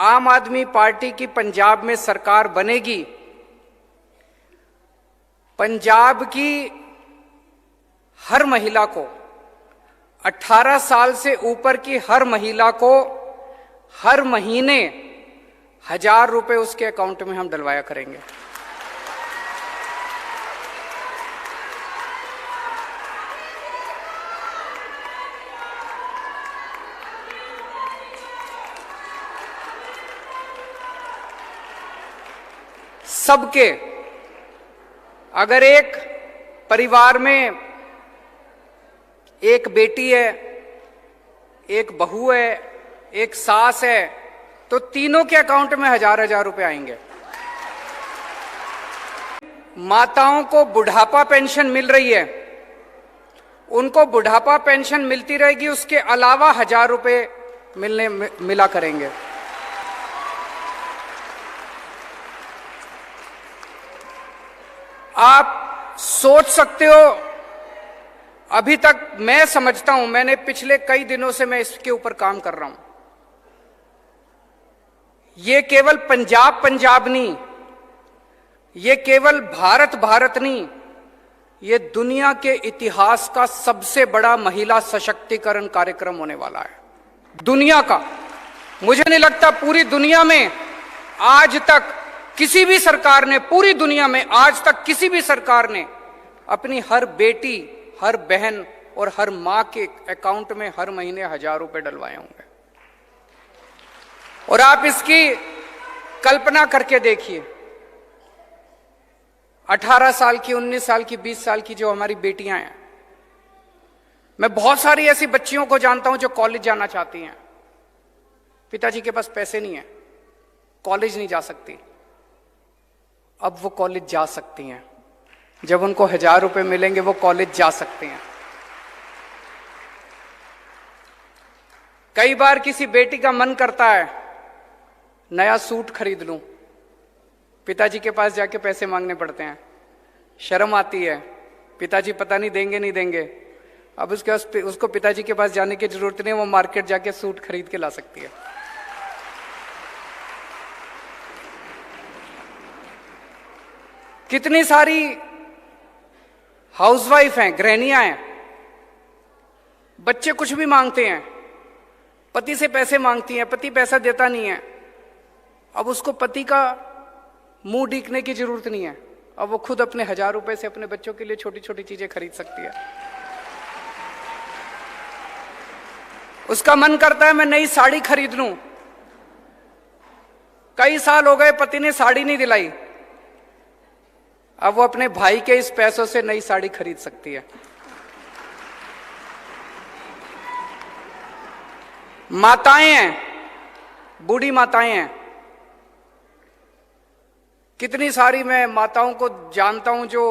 आम आदमी पार्टी की पंजाब में सरकार बनेगी, पंजाब की हर महिला को, 18 साल से ऊपर की हर महिला को हर महीने 1000 रुपए उसके अकाउंट में हम डलवाया करेंगे। सबके, अगर एक परिवार में एक बेटी है, एक बहू है, एक सास है, तो तीनों के अकाउंट में 1000 रुपए आएंगे। माताओं को बुढ़ापा पेंशन मिल रही है, उनको बुढ़ापा पेंशन मिलती रहेगी, उसके अलावा 1000 रुपए मिला करेंगे। आप सोच सकते हो, अभी तक मैं समझता हूं, मैंने पिछले कई दिनों से मैं इसके ऊपर काम कर रहा हूं, ये केवल पंजाब नहीं, ये केवल भारत नहीं, ये दुनिया के इतिहास का सबसे बड़ा महिला सशक्तिकरण कार्यक्रम होने वाला है, दुनिया का। मुझे नहीं लगता पूरी दुनिया में आज तक किसी भी सरकार ने, पूरी दुनिया में आज तक किसी भी सरकार ने अपनी हर बेटी, हर बहन और हर मां के अकाउंट में हर महीने 1000 रुपए डलवाए होंगे। और आप इसकी कल्पना करके देखिए, 18 साल की, 19 साल की, 20 साल की जो हमारी बेटियां हैं, मैं बहुत सारी ऐसी बच्चियों को जानता हूं जो कॉलेज जाना चाहती हैं, पिताजी के पास पैसे नहीं है, कॉलेज नहीं जा सकती। अब वो कॉलेज जा सकती हैं, जब उनको 1000 रुपए मिलेंगे वो कॉलेज जा सकते हैं। कई बार किसी बेटी का मन करता है नया सूट खरीद लूं, पिताजी के पास जाके पैसे मांगने पड़ते हैं, शर्म आती है, पिताजी पता नहीं देंगे नहीं देंगे। अब उसको पिताजी के पास जाने की जरूरत नहीं, वो मार्केट जाके सूट खरीद के ला सकती है। कितनी सारी हाउसवाइफ हैं, गृहिणियां हैं, बच्चे कुछ भी मांगते हैं, पति से पैसे मांगती हैं, पति पैसा देता नहीं है। अब उसको पति का मुंह देखने की जरूरत नहीं है, अब वो खुद अपने 1000 रुपए से अपने बच्चों के लिए छोटी छोटी चीजें खरीद सकती है। उसका मन करता है मैं नई साड़ी खरीद लूं, कई साल हो गए पति ने साड़ी नहीं दिलाई, अब वो अपने भाई के इस पैसों से नई साड़ी खरीद सकती है। माताएं हैं, बूढ़ी माताएं हैं, कितनी सारी मैं माताओं को जानता हूं जो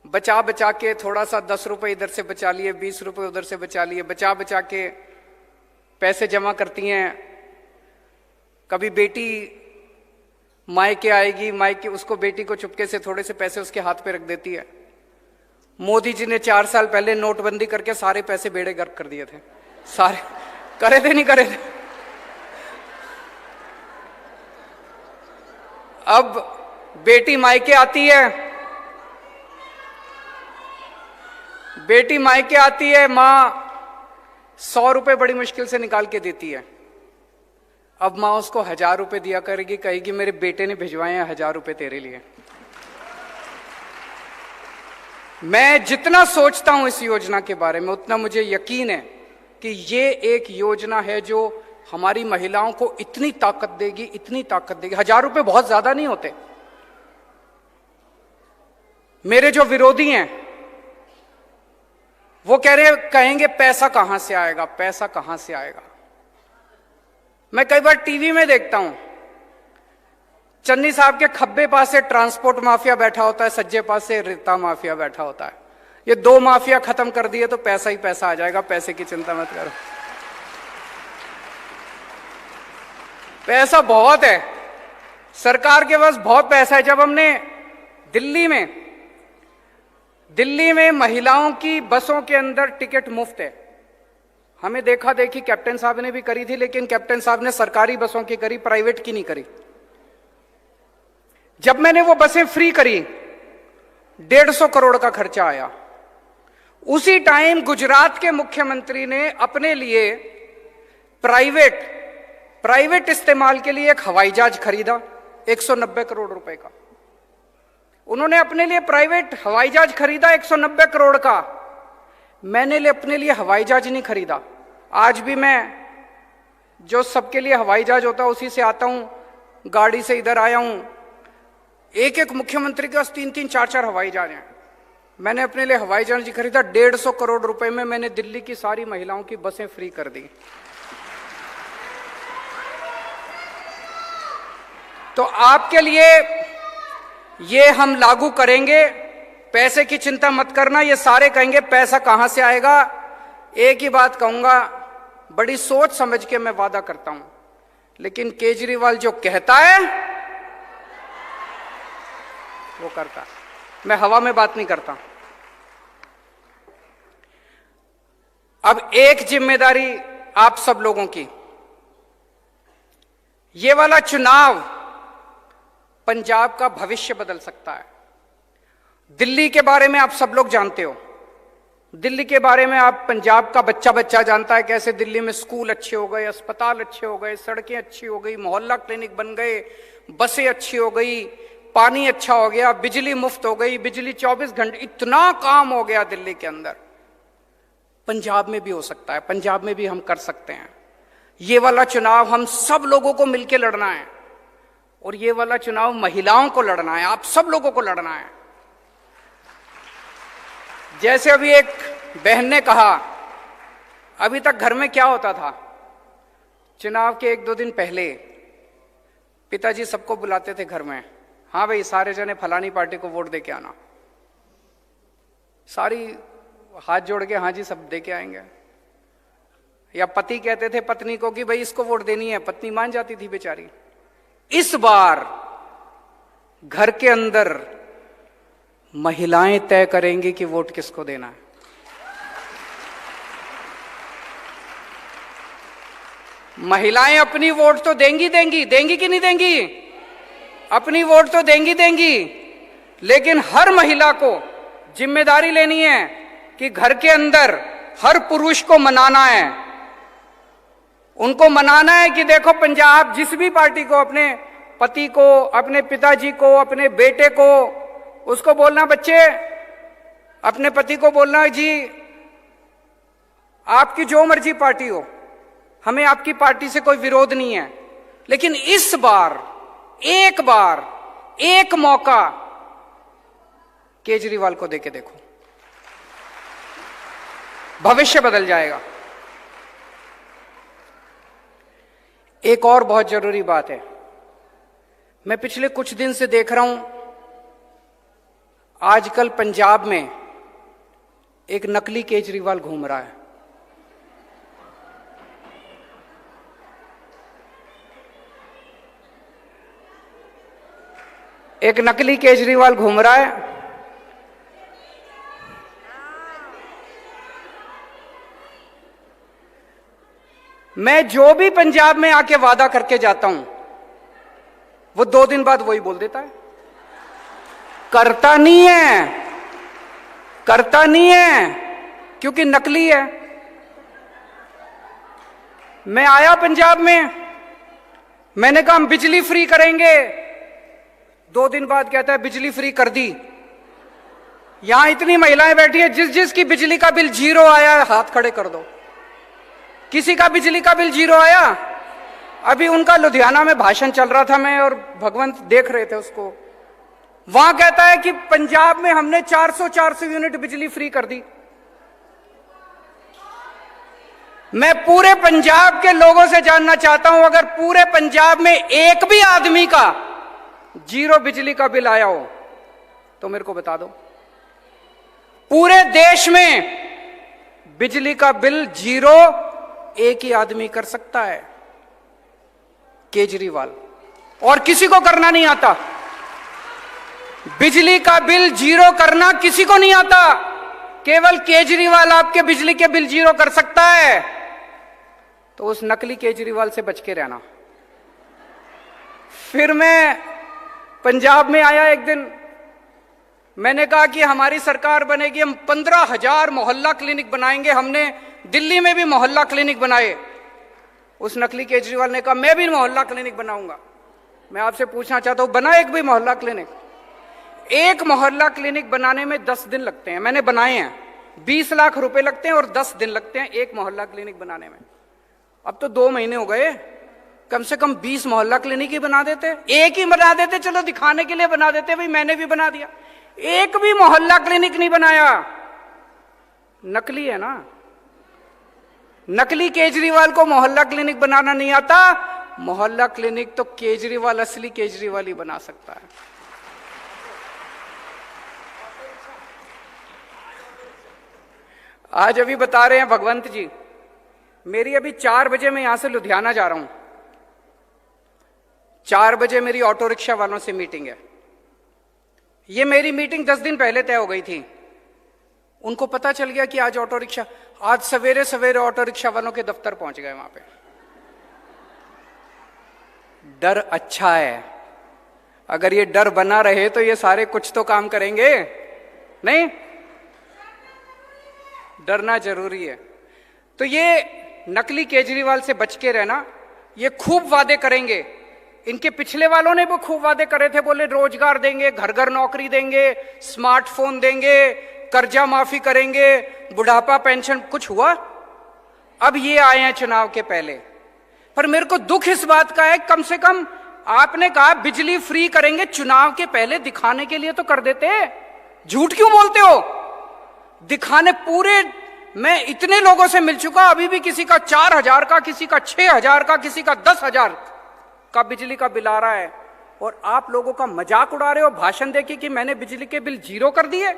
बचा बचा के थोड़ा सा 10 रुपए इधर से बचा लिए, 20 रुपए उधर से बचा लिए, बचा बचा के पैसे जमा करती हैं। कभी बेटी मायके आएगी, मायके उसको, बेटी को चुपके से थोड़े से पैसे उसके हाथ पे रख देती है। मोदी जी ने 4 साल पहले नोटबंदी करके सारे पैसे बेड़े गर्क कर दिए थे, सारे करे थे, नहीं करे थे। अब बेटी मायके आती है, बेटी मायके आती है, मां 100 रुपए बड़ी मुश्किल से निकाल के देती है। अब मां उसको 1000 रुपए दिया करेगी, कहेगी मेरे बेटे ने भिजवाए हैं 1000 रुपए तेरे लिए। मैं जितना सोचता हूं इस योजना के बारे में, उतना मुझे यकीन है कि ये एक योजना है जो हमारी महिलाओं को इतनी ताकत देगी, इतनी ताकत देगी। 1000 रुपए बहुत ज्यादा नहीं होते। मेरे जो विरोधी हैं वो कहेंगे पैसा कहां से आएगा, पैसा कहां से आएगा। मैं कई बार टीवी में देखता हूं, चन्नी साहब के खब्बे पास से ट्रांसपोर्ट माफिया बैठा होता है, सज्जे पास से रेता माफिया बैठा होता है। ये 2 माफिया खत्म कर दिए तो पैसा ही पैसा आ जाएगा, पैसे की चिंता मत करो। पैसा बहुत है, सरकार के पास बहुत पैसा है। जब हमने दिल्ली में महिलाओं की बसों के अंदर टिकट मुफ्त है, हमें देखा देखी कैप्टन साहब ने भी करी थी, लेकिन कैप्टन साहब ने सरकारी बसों की करी, प्राइवेट की नहीं करी। जब मैंने वो बसें फ्री करी, 150 करोड़ का खर्चा आया। उसी टाइम गुजरात के मुख्यमंत्री ने अपने लिए प्राइवेट इस्तेमाल के लिए एक हवाई जहाज खरीदा 190 करोड़ रुपए का। उन्होंने अपने लिए प्राइवेट हवाई जहाज खरीदा 190 करोड़ का। मैंने अपने लिए हवाई जहाज नहीं खरीदा। आज भी मैं जो सबके लिए हवाई जहाज होता है उसी से आता हूं, गाड़ी से इधर आया हूं। एक एक मुख्यमंत्री के पास 3-3, 4-4 हवाई जहाज हैं। मैंने अपने लिए हवाई जहाज खरीदा 150 करोड़ रुपए में। मैंने दिल्ली की सारी महिलाओं की बसें फ्री कर दी। तो आपके लिए ये हम लागू करेंगे। पैसे की चिंता मत करना। ये सारे कहेंगे पैसा कहां से आएगा। एक ही बात कहूंगा, बड़ी सोच समझ के मैं वादा करता हूं, लेकिन केजरीवाल जो कहता है वो करता है। मैं हवा में बात नहीं करता। अब एक जिम्मेदारी आप सब लोगों की, ये वाला चुनाव पंजाब का भविष्य बदल सकता है। दिल्ली के बारे में आप सब लोग जानते हो। दिल्ली के बारे में आप, पंजाब का बच्चा बच्चा जानता है कैसे दिल्ली में स्कूल अच्छे हो गए, अस्पताल अच्छे हो गए, सड़कें अच्छी हो गई, मोहल्ला क्लिनिक बन गए, बसें अच्छी हो गई, पानी अच्छा हो गया, बिजली मुफ्त हो गई, बिजली 24 घंटे, इतना काम हो गया दिल्ली के अंदर। पंजाब में भी हो सकता है, पंजाब में भी हम कर सकते हैं। ये वाला चुनाव हम सब लोगों को मिलकर लड़ना है, और ये वाला चुनाव महिलाओं को लड़ना है, आप सब लोगों को लड़ना है। जैसे अभी एक बहन ने कहा, अभी तक घर में क्या होता था, चुनाव के 1-2 दिन पहले पिताजी सबको बुलाते थे घर में, हाँ भाई सारे जने फलानी पार्टी को वोट दे के आना। सारी हाथ जोड़ के हाँ जी सब दे के आएंगे। या पति कहते थे पत्नी को कि भाई इसको वोट देनी है, पत्नी मान जाती थी बेचारी। इस बार घर के अंदर महिलाएं तय करेंगी कि वोट किसको देना है। महिलाएं अपनी वोट तो देंगी कि नहीं देंगी? अपनी वोट तो देंगी, लेकिन हर महिला को जिम्मेदारी लेनी है कि घर के अंदर हर पुरुष को मनाना है। उनको मनाना है कि देखो पंजाब, जिस भी पार्टी को, अपने पति को, अपने पिताजी को, अपने बेटे को, उसको बोलना, बच्चे अपने पति को बोलना, जी आपकी जो मर्जी पार्टी हो, हमें आपकी पार्टी से कोई विरोध नहीं है, लेकिन इस बार एक मौका केजरीवाल को देके देखो, भविष्य बदल जाएगा। एक और बहुत जरूरी बात है, मैं पिछले कुछ दिन से देख रहा हूं, आजकल पंजाब में एक नकली केजरीवाल घूम रहा है। एक नकली केजरीवाल घूम रहा है। मैं जो भी पंजाब में आके वादा करके जाता हूं, वो 2 दिन बाद वही बोल देता है। करता नहीं है क्योंकि नकली है। मैं आया पंजाब में, मैंने कहा हम बिजली फ्री करेंगे, 2 दिन बाद कहता है बिजली फ्री कर दी। यहां इतनी महिलाएं बैठी है, जिसकी बिजली का बिल 0 आया हाथ खड़े कर दो। किसी का बिजली का बिल 0 आया? अभी उनका लुधियाना में भाषण चल रहा था, मैं और भगवंत देख रहे थे उसको। वहां कहता है कि पंजाब में हमने 400 यूनिट बिजली फ्री कर दी। मैं पूरे पंजाब के लोगों से जानना चाहता हूं, अगर पूरे पंजाब में एक भी आदमी का 0 बिजली का बिल आया हो तो मेरे को बता दो। पूरे देश में बिजली का बिल 0 एक ही आदमी कर सकता है, केजरीवाल, और किसी को करना नहीं आता। बिजली का बिल 0 करना किसी को नहीं आता, केवल केजरीवाल आपके बिजली के बिल 0 कर सकता है। तो उस नकली केजरीवाल से बच के रहना। फिर मैं पंजाब में आया एक दिन, मैंने कहा कि हमारी सरकार बनेगी, हम 15,000 मोहल्ला क्लिनिक बनाएंगे। हमने दिल्ली में भी मोहल्ला क्लिनिक बनाए। उस नकली केजरीवाल ने कहा मैं भी मोहल्ला क्लिनिक बनाऊंगा। मैं आपसे पूछना चाहता हूं, बना एक भी मोहल्ला क्लिनिक? एक मोहल्ला क्लिनिक बनाने में 10 दिन लगते हैं। मैंने बनाए हैं, 20 लाख रुपए लगते हैं और 10 दिन लगते हैं एक मोहल्ला क्लिनिक बनाने में। अब तो 2 महीने हो गए, कम से कम 20 मोहल्ला क्लिनिक ही बना देते। एक ही बना देते, चलो दिखाने के लिए बना देते, भाई मैंने भी बना दिया। एक भी मोहल्ला क्लिनिक नहीं बनाया। नकली है ना। नकली केजरीवाल को मोहल्ला क्लिनिक बनाना नहीं आता। मोहल्ला क्लिनिक तो केजरीवाल, असली केजरीवाल ही बना सकता है। आज अभी बता रहे हैं भगवंत जी, मेरी अभी 4 बजे मैं यहां से लुधियाना जा रहा हूं। 4 बजे मेरी ऑटो रिक्शा वालों से मीटिंग है। ये मेरी मीटिंग 10 दिन पहले तय हो गई थी। उनको पता चल गया कि आज ऑटो रिक्शा, आज सवेरे सवेरे ऑटो रिक्शा वालों के दफ्तर पहुंच गए। वहां पे डर अच्छा है। अगर ये डर बना रहे तो ये सारे कुछ तो काम करेंगे नहीं। डरना जरूरी है। तो ये नकली केजरीवाल से बच के रहना। ये खूब वादे करेंगे। इनके पिछले वालों ने भी खूब वादे करे थे, बोले रोजगार देंगे, घर घर नौकरी देंगे, स्मार्टफोन देंगे, कर्जा माफी करेंगे, बुढ़ापा पेंशन। कुछ हुआ? अब ये आए हैं चुनाव के पहले। पर मेरे को दुख इस बात का है, कम से कम आपने कहा बिजली फ्री करेंगे, चुनाव के पहले दिखाने के लिए तो कर देते। झूठ क्यों बोलते हो? दिखाने पूरे, मैं इतने लोगों से मिल चुका, अभी भी किसी का 4,000 का, किसी का 6,000 का, किसी का 10,000 का बिजली का बिल आ रहा है। और आप लोगों का मजाक उड़ा रहे हो भाषण देके कि मैंने बिजली के बिल जीरो कर दिए।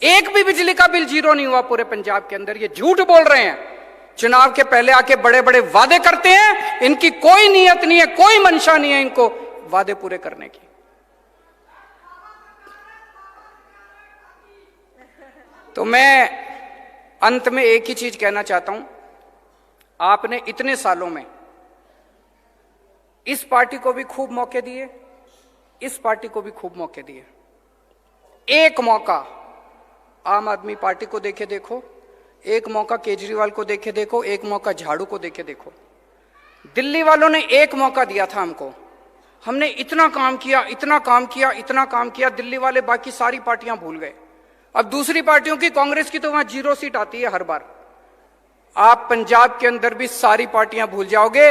एक भी बिजली का बिल जीरो नहीं हुआ पूरे पंजाब के अंदर। ये झूठ बोल रहे हैं। चुनाव के पहले आके बड़े बड़े वादे करते हैं। इनकी कोई नियत नहीं है, कोई मंशा नहीं है इनको वादे पूरे करने की। तो मैं अंत में एक ही चीज कहना चाहता हूं, आपने इतने सालों में इस पार्टी को भी खूब मौके दिए, इस पार्टी को भी खूब मौके दिए। एक मौका आम आदमी पार्टी को देके देखो, एक मौका केजरीवाल को देके देखो, एक मौका झाड़ू को देके देखो। दिल्ली वालों ने एक मौका दिया था हमको, हमने इतना काम किया, इतना काम किया, इतना काम किया। दिल्ली वाले बाकी सारी पार्टियां भूल गए। अब दूसरी पार्टियों की, कांग्रेस की तो वहां 0 सीट आती है हर बार। आप पंजाब के अंदर भी सारी पार्टियां भूल जाओगे।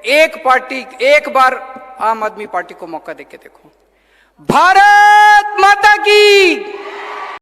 एक पार्टी, एक बार आम आदमी पार्टी को मौका देके देखो। भारत माता की।